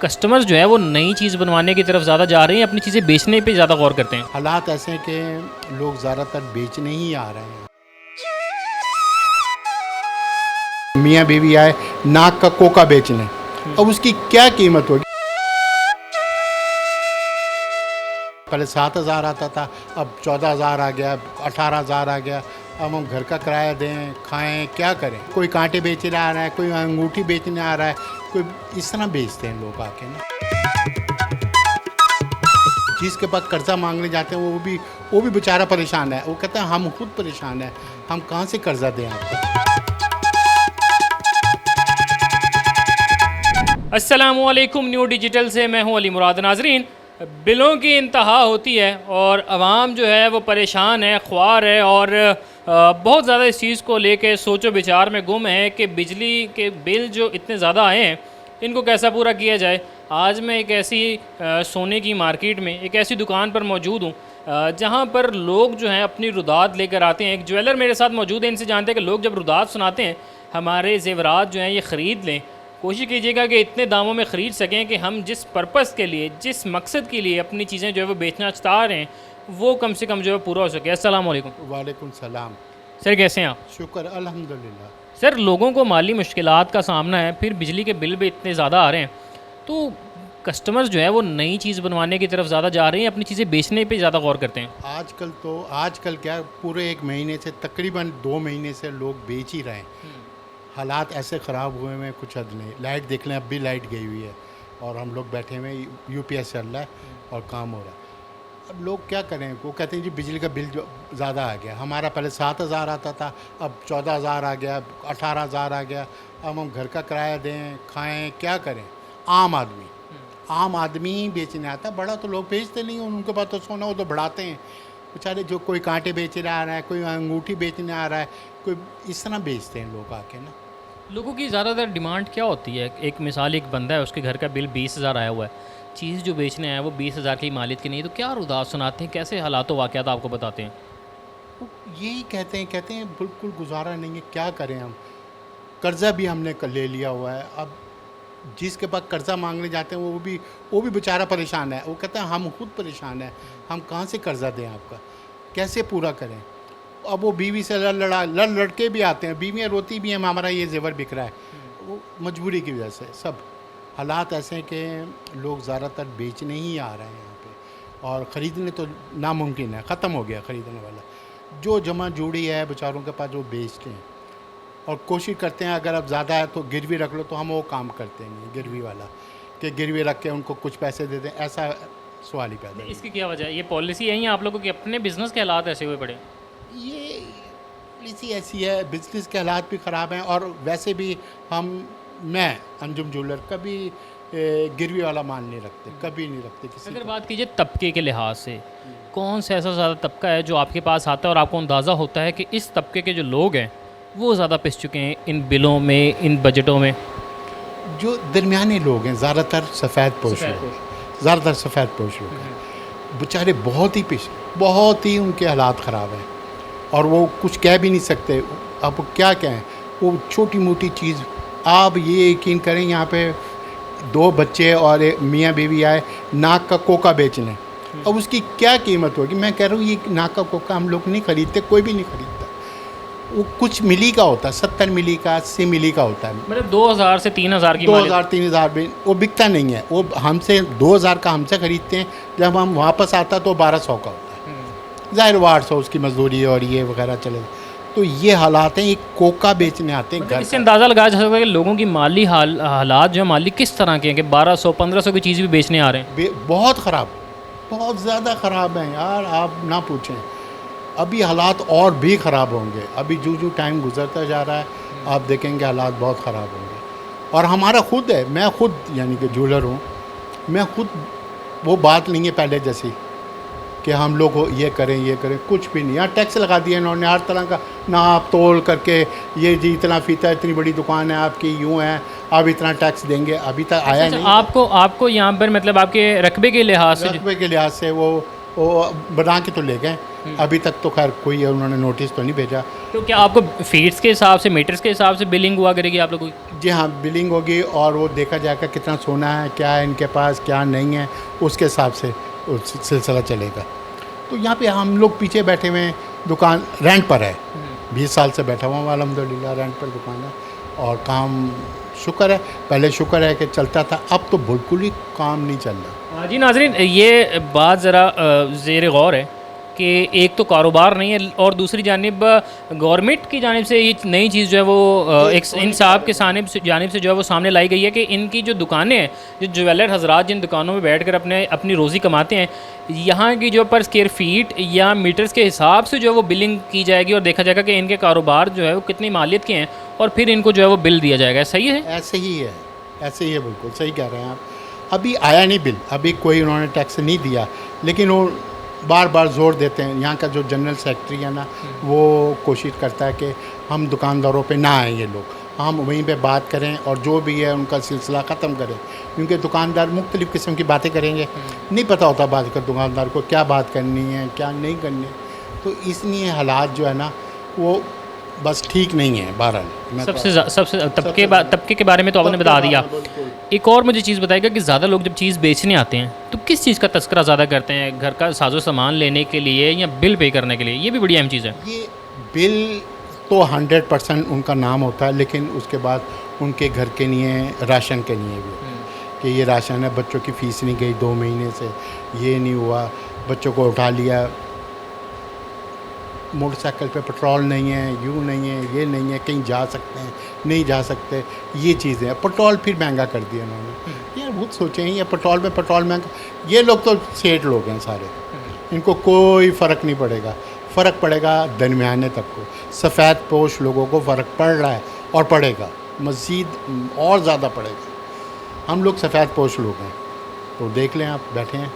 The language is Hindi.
कस्टमर्स जो है वो नई चीज़ बनवाने की तरफ ज़्यादा जा रहे हैं, अपनी चीज़ें बेचने पे ज़्यादा गौर करते हैं। हालात ऐसे हैं कि लोग ज़्यादातर बेचने ही आ रहे हैं। मियाँ बीवी आए नाक का कोका बेचने, अब उसकी क्या कीमत होगी? पहले 7,000 आता था, अब 14,000 आ गया, 18,000 आ गया। अब हम घर का किराया दें, खाएं, क्या करें? कोई कांटे बेचने आ रहा है, कोई अंगूठी बेचने आ रहा है, कोई इस तरह बेचते हैं लोग आके ना। जिसके पास कर्जा मांगने जाते हैं वो भी बेचारा परेशान है। वो कहता है हम खुद परेशान हैं, हम कहाँ से कर्जा दें आपको? अस्सलामुअलैकुम, न्यू डिजिटल से मैं हूं अली मुराद। नाजरीन, बिलों की इंतहा होती है और आवाम जो है वो परेशान है, ख्वार है और बहुत ज़्यादा इस चीज़ को लेके सोचो विचार में गुम है कि बिजली के बिल जो इतने ज़्यादा आए हैं इनको कैसा पूरा किया जाए। आज मैं एक ऐसी सोने की मार्केट में एक ऐसी दुकान पर मौजूद हूँ जहाँ पर लोग जो हैं अपनी रुदात लेकर आते हैं। एक ज्वेलर मेरे साथ मौजूद है, इनसे जानते हैं कि लोग जब रुदात सुनाते हैं हमारे ज़ेवरात जो हैं ये ख़रीद लें। कोशिश कीजिएगा कि इतने दामों में ख़रीद सकें कि हम जिस पर्पस के लिए, जिस मकसद के लिए अपनी चीज़ें जो है वो बेचना चाह रहे हैं वो कम से कम जो है पूरा हो सके। अस्सलाम वालेकुम। वालेकुम सलाम। सर कैसे हैं आप? शुक्र अल्हम्दुलिल्लाह। सर, लोगों को माली मुश्किलात का सामना है, फिर बिजली के बिल भी इतने ज़्यादा आ रहे हैं, तो कस्टमर्स जो है वो नई चीज़ बनवाने की तरफ ज़्यादा जा रहे हैं, अपनी चीज़ें बेचने पे ज़्यादा गौर करते हैं। आजकल क्या पूरे 1 महीने से, तकरीबन 2 महीने से लोग बेच ही रहे हैं। हालात ऐसे ख़राब हुए हैं, कुछ हद नहीं। लाइट देख लें, अब भी लाइट गई हुई है और हम लोग बैठे हुए, यूपीएस चल रहा है और काम हो रहा है। अब लोग क्या करें? वो कहते हैं जी बिजली का बिल जो ज़्यादा आ गया। हमारा पहले 7,000 आता था, अब 14,000 आ गया, 18,000 आ गया। अब हम घर का किराया दें, खाएं, क्या करें? आम आदमी ही बेचने आता। बड़ा तो लोग बेचते नहीं हैं, उनके पास तो सोना, वो तो बढ़ाते हैं बेचारे। जो कोई कांटे बेचने आ रहा है, कोई अंगूठी बेचने आ रहा है, कोई इस तरह बेचते हैं लोग आके ना। लोगों की ज़्यादातर डिमांड क्या होती है? एक मिसाल, एक बंदा है, उसके घर का बिल 20,000 आया हुआ है, चीज़ जो बेचने आया है वो 20,000 की मालिक की नहीं, तो क्या रुदात सुनाते हैं, कैसे हालात व वाक़यात आपको बताते हैं? वो यही कहते हैं बिल्कुल गुजारा नहीं है, क्या करें हम? कर्ज़ा भी हमने ले लिया हुआ है। अब जिसके पास कर्ज़ा मांगने जाते हैं वो भी बेचारा परेशान है। वो कहता है हम खुद परेशान हैं, हम कहाँ से कर्ज़ा दें आपका? कैसे पूरा करें? अब वो बीवी से लड़ लड़के भी आते हैं, बीवियाँ रोती भी हैं हमारा ये ज़ेवर बिक रहा है। वो मजबूरी की वजह से सब हालात ऐसे हैं कि लोग ज़्यादातर बेचने ही आ रहे हैं यहाँ पे, और ख़रीदने तो नामुमकिन है, ख़त्म हो गया ख़रीदने वाला। जो जमा जोड़ी है बेचारों के पास वो बेचते हैं और कोशिश करते हैं अगर अब ज़्यादा है तो गिरवी रख लो, तो हम वो काम करते हैं गिरवी वाला, कि गिरवी रख के उनको कुछ पैसे दे दें। ऐसा सवाल ही पैदा है। इसकी क्या वजह है? ये पॉलिसी है या आप लोगों के अपने बिज़नेस के हालात ऐसे हुए पड़े? ये पॉलिसी ऐसी है, बिजनेस के हालात भी ख़राब हैं, और वैसे भी मैं अंजुम ज्वेलर कभी गिरवी वाला माल नहीं रखते, कभी नहीं रखते किसी अगर को। बात कीजिए तबके के लिहाज से, कौन सा ऐसा ज़्यादा तबका है जो आपके पास आता है और आपको अंदाज़ा होता है कि इस तबके के जो लोग हैं वो ज़्यादा पिस चुके हैं इन बिलों में, इन बजटों में? जो दरमियाने लोग हैं, ज़्यादातर सफ़ेद पोश लोग हैं, बेचारे बहुत ही उनके हालात ख़राब हैं और वो कुछ कह भी नहीं सकते। अब क्या कहें? वो छोटी मोटी चीज़, आप ये यकीन करें, यहाँ पे 2 बच्चे और एक मियाँ बीवी आए नाक का कोका बेचने, अब उसकी क्या कीमत होगी? मैं कह रहा हूँ ये नाक का कोका हम लोग नहीं ख़रीदते, कोई भी नहीं ख़रीदता। वो कुछ मिली का होता है, 70 मिली का, 80 मिली का होता है। मतलब 2,000 से 3,000 की 2,000-3,000 में वो बिकता नहीं है। वो हमसे 2,000 का हमसे ख़रीदते हैं, जब हम वापस आता तो 1,200 का होता है। ज़ाहिर 800 उसकी मजदूरी और ये वगैरह चले। तो ये हालात हैं, एक कोका बेचने आते हैं। मतलब इससे अंदाज़ा लगाया जा सकता है कि लोगों की माली हालात जो है माली किस तरह के हैं कि 1,200-1,500 की चीज़ भी बेचने आ रहे हैं। बहुत ख़राब, बहुत ज़्यादा ख़राब हैं यार, आप ना पूछें। अभी हालात और भी ख़राब होंगे। अभी जो टाइम गुजरता जा रहा है आप देखेंगे हालात बहुत ख़राब होंगे। और हमारा खुद है, मैं खुद यानी कि ज्वेलर हूँ, मैं खुद, वो बात नहीं है पहले जैसी कि हम लोग ये करें, कुछ भी नहीं। यहाँ टैक्स लगा दिया इन्होंने हर तरह का, नाप तोल करके, ये जी इतना फीता, इतनी बड़ी दुकान है आपकी, यूँ है, आप इतना टैक्स देंगे। अभी तक आया नहीं। आपको यहाँ पर मतलब आपके रकबे के लिहाज से वो वो बना के तो ले गए, अभी तक तो खैर कोई उन्होंने नोटिस तो नहीं भेजा। तो क्या आपको फीट्स के हिसाब से, मीटर्स के हिसाब से बिलिंग हुआ करेगी आप लोगों की? जी हाँ, बिलिंग होगी और वो देखा जाएगा कितना सोना है, क्या है इनके पास, क्या नहीं है, उसके हिसाब से सिलसिला चलेगा। तो यहाँ पे हम लोग पीछे बैठे हुए हैं, दुकान रेंट पर है, 20 साल से बैठा हुआ हूँ अल्हम्दुलिल्लाह, रेंट पर दुकान है और काम शुक्र है, पहले शुक्र है कि चलता था, अब तो बिल्कुल ही काम नहीं चल रहा। जी नाज़रीन, ये बात ज़रा ज़ेर गौर है कि एक तो कारोबार नहीं है और दूसरी जानिब गवर्नमेंट की जानिब से ये नई चीज़ जो है वो एक इन साहब के जानिब से जो है वो सामने लाई गई है कि इनकी जो दुकानें हैं, जो ज्वेलर हजरात जिन दुकानों में बैठकर अपनी रोज़ी कमाते हैं, यहाँ की जो पर स्क्वायर फीट या मीटर्स के हिसाब से जो है वो बिलिंग की जाएगी और देखा जाएगा कि इनके कारोबार जो है वो कितनी मालियत के हैं और फिर इनको जो है वो बिल दिया जाएगा। सही है? ऐसे ही है, ऐसे ही है, बिल्कुल सही कह रहे हैं आप। अभी आया नहीं बिल, अभी कोई उन्होंने टैक्स नहीं दिया, लेकिन वो बार बार जोर देते हैं। यहाँ का जो जनरल सेक्रेटरी है ना, वो कोशिश करता है कि हम दुकानदारों पे ना आए ये लोग, हम वहीं पे बात करें और जो भी है उनका सिलसिला ख़त्म करें, क्योंकि दुकानदार मुख्तलिफ़ किस्म की बातें करेंगे, नहीं पता होता बात कर दुकानदार को क्या बात करनी है क्या नहीं करनी है। तो इसलिए हालात जो है ना वो बस ठीक नहीं है। बहरहाल सबसे तबके के बारे में तो आपने बता दिया। एक और मुझे चीज़ बताइएगा कि ज़्यादा लोग जब चीज़ बेचने आते हैं तो किस चीज़ का तस्करा ज़्यादा करते हैं, घर का साजो सामान लेने के लिए या बिल पे करने के लिए? ये भी बड़ी अहम चीज़ है। ये बिल तो 100% उनका नाम होता है, लेकिन उसके बाद उनके घर के लिए राशन के लिए भी कि ये राशन है, बच्चों की फ़ीस नहीं गई 2 महीने से, ये नहीं हुआ, बच्चों को उठा लिया, मोटरसाइकिल पे पेट्रोल नहीं है, यूँ नहीं है, ये नहीं है, कहीं जा सकते हैं नहीं जा सकते, ये चीज़ें हैं। पेट्रोल फिर महंगा कर दिया उन्होंने। यार बहुत सोचें, ये पेट्रोल में पेट्रोल महंगा, ये लोग तो सेठ लोग हैं सारे, इनको कोई फ़र्क नहीं पड़ेगा। फ़र्क पड़ेगा दरमियाने तक को, सफ़ेद पोश लोगों को फ़र्क पड़ रहा है और पड़ेगा, मज़ीद और ज़्यादा पड़ेगा। हम लोग सफ़ेद पोश लोग हैं, तो देख लें आप बैठे हैं।